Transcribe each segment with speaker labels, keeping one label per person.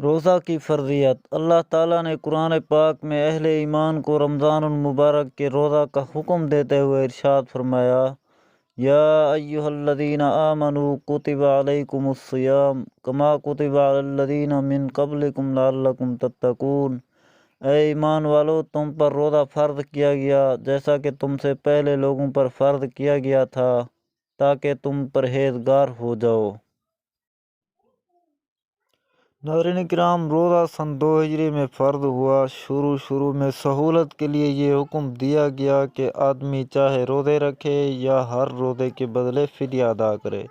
Speaker 1: روزہ کی فرضیت۔ اللہ تعالیٰ نے قرآن پاک میں اہل ایمان کو رمضان المبارک کے روزہ کا حکم دیتے ہوئے ارشاد فرمایا، یا ایھا الذین آمنوا کتب علیکم الصیام کما کتب علی الذین من قبلکم لعلکم تتقون۔ اے ایمان والو، تم پر روزہ فرض کیا گیا جیسا کہ تم سے پہلے لوگوں پر فرض کیا گیا تھا تاکہ تم پرہیزگار ہو جاؤ۔ ناظرین کرام، روزہ سن 2 ہجری میں فرض ہوا۔ شروع میں سہولت کے لیے یہ حکم دیا گیا کہ آدمی چاہے روزے رکھے یا ہر روزے کے بدلے فدیہ ادا کرے۔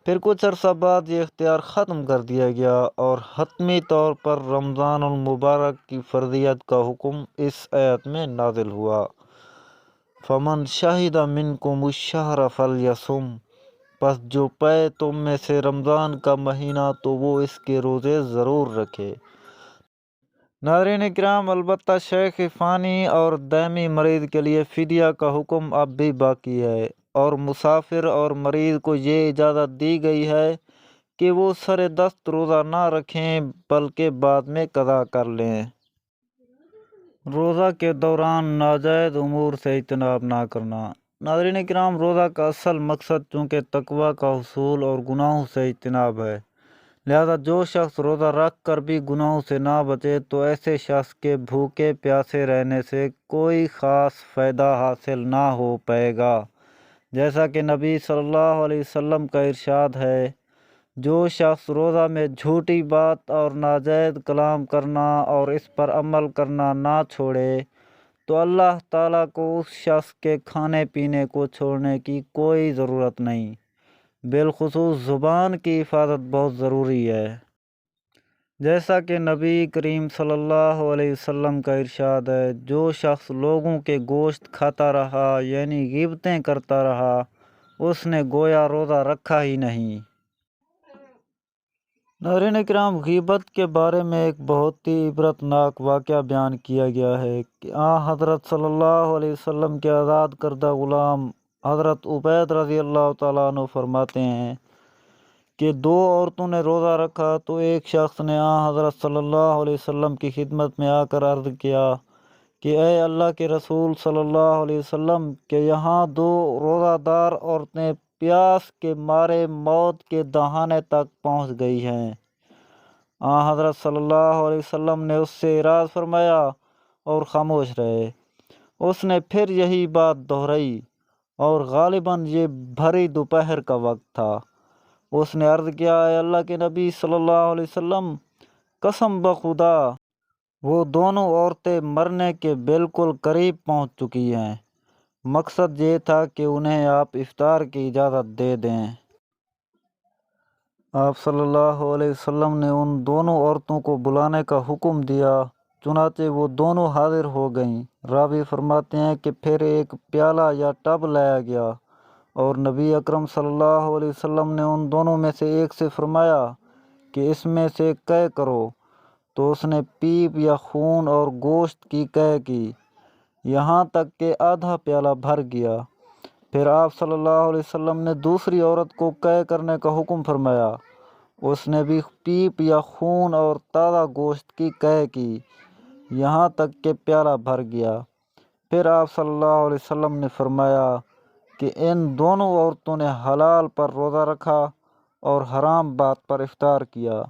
Speaker 1: پھر کچھ عرصہ بعد یہ اختیار ختم کر دیا گیا اور حتمی طور پر رمضان المبارک کی فرضیت کا حکم اس آیت میں نازل ہوا، فَمَنْ شَهِدَ مِنْكُمُ الشَّهْرَ فَلْيَصُمْ۔ پس جو پائے تم میں سے رمضان کا مہینہ تو وہ اس کے روزے ضرور رکھے۔ ناظرین کرام، البتہ شیخ فانی اور دائمی مریض کے لیے فدیہ کا حکم اب بھی باقی ہے، اور مسافر اور مریض کو یہ اجازت دی گئی ہے کہ وہ سر دست روزہ نہ رکھیں بلکہ بعد میں قضا کر لیں۔ روزہ کے دوران ناجائز امور سے اجتناب نہ کرنا۔ ناظرین کرام، روزہ کا اصل مقصد چونکہ تقویٰ کا حصول اور گناہوں سے اجتناب ہے، لہذا جو شخص روزہ رکھ کر بھی گناہوں سے نہ بچے تو ایسے شخص کے بھوکے پیاسے رہنے سے کوئی خاص فائدہ حاصل نہ ہو پائے گا، جیسا کہ نبی صلی اللہ علیہ وسلم کا ارشاد ہے، جو شخص روزہ میں جھوٹی بات اور ناجائز کلام کرنا اور اس پر عمل کرنا نہ چھوڑے تو اللہ تعالیٰ کو اس شخص کے کھانے پینے کو چھوڑنے کی کوئی ضرورت نہیں۔ بالخصوص زبان کی حفاظت بہت ضروری ہے، جیسا کہ نبی کریم صلی اللہ علیہ وسلم کا ارشاد ہے، جو شخص لوگوں کے گوشت کھاتا رہا یعنی غیبتیں کرتا رہا، اس نے گویا روزہ رکھا ہی نہیں۔ ناظرین کرام، غیبت کے بارے میں ایک بہت ہی عبرت ناک واقعہ بیان کیا گیا ہے کہ حضرت صلی اللہ علیہ وسلم کے آزاد کردہ غلام حضرت عبید رضی اللہ تعالیٰ عنہ فرماتے ہیں کہ 2 عورتوں نے روزہ رکھا تو ایک شخص نے حضرت صلی اللہ علیہ وسلم کی خدمت میں آ کر عرض کیا کہ اے اللہ کے رسول صلی اللہ علیہ وسلم، کہ یہاں 2 روزہ دار عورتیں پیاس کے مارے موت کے دہانے تک پہنچ گئی ہیں۔ حضرت صلی اللہ علیہ وسلم نے اس سے اعراض فرمایا اور خاموش رہے۔ اس نے پھر یہی بات دہرائی اور غالباً یہ بھری دوپہر کا وقت تھا۔ اس نے عرض کیا، اے اللہ کے نبی صلی اللہ علیہ وسلم، قسم بخدا وہ دونوں عورتیں مرنے کے بالکل قریب پہنچ چکی ہیں۔ مقصد یہ تھا کہ انہیں آپ افطار کی اجازت دے دیں۔ آپ صلی اللہ علیہ وسلم نے ان دونوں عورتوں کو بلانے کا حکم دیا، چنانچہ وہ دونوں حاضر ہو گئیں۔ راوی فرماتے ہیں کہ پھر ایک پیالہ یا ٹب لایا گیا اور نبی اکرم صلی اللہ علیہ وسلم نے ان دونوں میں سے ایک سے فرمایا کہ اس میں سے قے کرو، تو اس نے پیپ یا خون اور گوشت کی قے کی، یہاں تک کہ آدھا پیالہ بھر گیا۔ پھر آپ صلی اللہ علیہ وسلم نے دوسری عورت کو قے کرنے کا حکم فرمایا، اس نے بھی پیپ یا خون اور تازہ گوشت کی قے کی، یہاں تک کہ پیالہ بھر گیا۔ پھر آپ صلی اللہ علیہ وسلم نے فرمایا کہ ان دونوں عورتوں نے حلال پر روزہ رکھا اور حرام بات پر افطار کیا،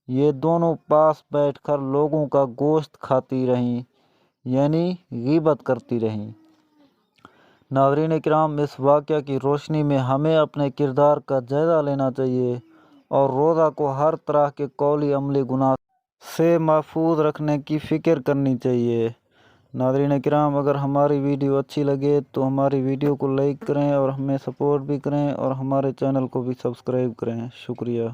Speaker 1: یہ دونوں پاس بیٹھ کر لوگوں کا گوشت کھاتی رہیں یعنی غیبت کرتی رہیں۔ ناظرین کرام، اس واقعہ کی روشنی میں ہمیں اپنے کردار کا جائزہ لینا چاہیے اور روزہ کو ہر طرح کے قولی عملی گناہ سے محفوظ رکھنے کی فکر کرنی چاہیے۔ ناظرین کرام، اگر ہماری ویڈیو اچھی لگے تو ہماری ویڈیو کو لائک کریں اور ہمیں سپورٹ بھی کریں اور ہمارے چینل کو بھی سبسکرائب کریں۔ شکریہ۔